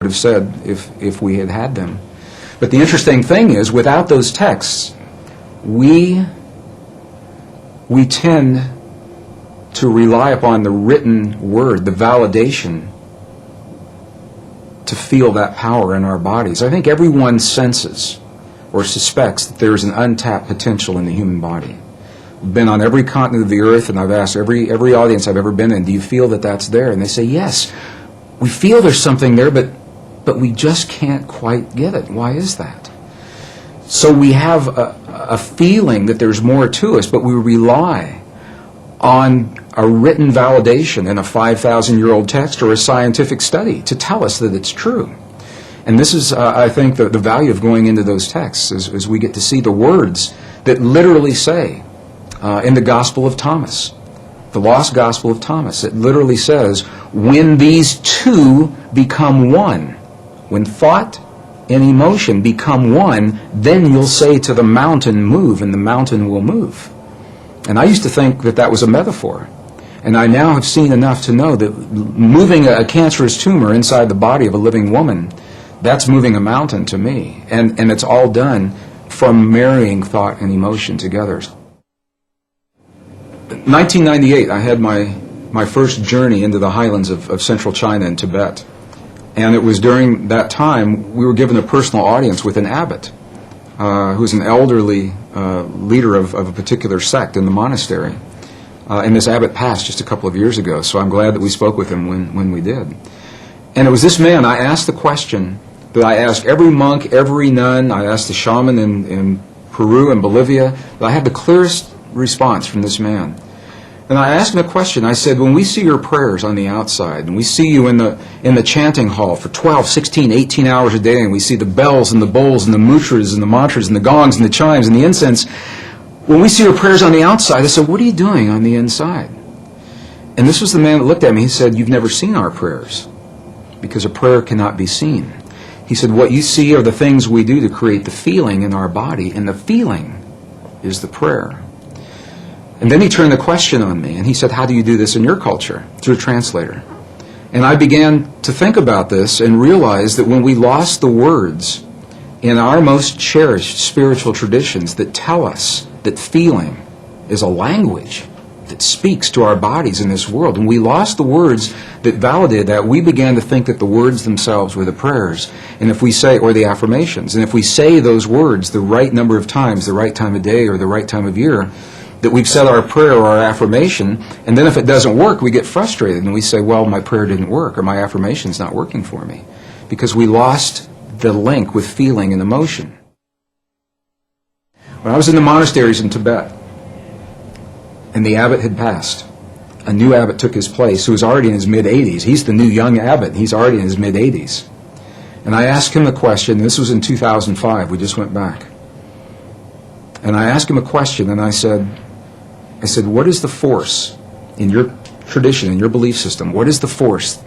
have said if we had had them. But the interesting thing is, without those texts, we tend to rely upon the written word, the validation, to feel that power in our bodies. I think everyone senses or suspects that there is an untapped potential in the human body. I've been on every continent of the earth, and I've asked every audience I've ever been in, do you feel that that's there? And they say, yes, we feel there's something there, but we just can't quite get it. Why is that? So we have a feeling that there's more to us, but we rely on a written validation in a 5,000-year-old text or a scientific study to tell us that it's true. And this is, I think, the value of going into those texts, is we get to see the words that literally say, in the Gospel of Thomas, the lost Gospel of Thomas, it literally says, when these two become one, when thought and emotion become one, then you'll say to the mountain, move, and the mountain will move. And I used to think that that was a metaphor. And I now have seen enough to know that moving a cancerous tumor inside the body of a living woman, that's moving a mountain to me. And it's all done from marrying thought and emotion together. 1998, I had my first journey into the highlands of central China and Tibet. And it was during that time we were given a personal audience with an abbot, who's an elderly leader of a particular sect in the monastery. And this abbot passed just a couple of years ago, so I'm glad that we spoke with him when we did. And it was this man, I asked the question that I asked every monk, every nun, I asked the shaman in Peru and Bolivia, that I had the clearest response from this man. And I asked him a question. I said, when we see your prayers on the outside, and we see you in the chanting hall for 12, 16, 18 hours a day, and we see the bells and the bowls and the mudras and the mantras and the gongs and the chimes and the incense, when we see your prayers on the outside, I said, what are you doing on the inside? And this was the man that looked at me. He said, you've never seen our prayers, because a prayer cannot be seen. He said, what you see are the things we do to create the feeling in our body, and the feeling is the prayer. And then he turned the question on me, and he said, how do you do this in your culture? Through a translator. And I began to think about this and realize that when we lost the words in our most cherished spiritual traditions that tell us that feeling is a language that speaks to our bodies in this world, and we lost the words that validated that, we began to think that the words themselves were the prayers, and if we say, or the affirmations, and if we say those words the right number of times, the right time of day or the right time of year, that we've said our prayer or our affirmation, and then if it doesn't work, we get frustrated and we say, well, my prayer didn't work, or my affirmation's not working for me, because we lost the link with feeling and emotion. When I was in the monasteries in Tibet, and the abbot had passed, a new abbot took his place, who was already in his mid-80s. He's the new young abbot. He's already in his mid-80s. And I asked him the question, and this was in 2005, we just went back. And I asked him a question, and I said, what is the force in your tradition, in your belief system? What is the force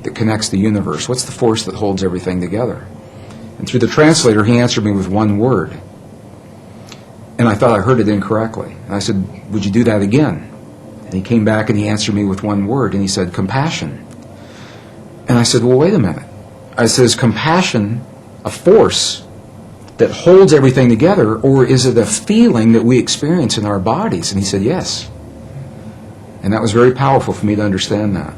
that connects the universe? What's the force that holds everything together? And through the translator, he answered me with one word. And I thought I heard it incorrectly. And I said, would you do that again? And he came back and he answered me with one word, and he said, compassion. And I said, well, wait a minute. I said, is compassion a force that holds everything together, or is it a feeling that we experience in our bodies? And he said, yes. And that was very powerful for me to understand that,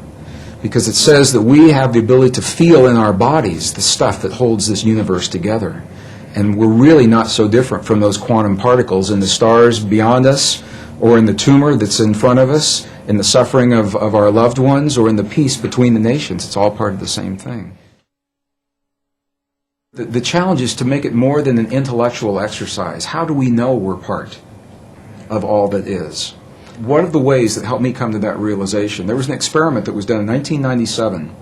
because it says that we have the ability to feel in our bodies the stuff that holds this universe together. And we're really not so different from those quantum particles in the stars beyond us, or in the tumor that's in front of us, in the suffering of our loved ones, or in the peace between the nations. It's all part of the same thing. The challenge is to make it more than an intellectual exercise. How do we know we're part of all that is? One of the ways that helped me come to that realization, there was an experiment that was done in 1997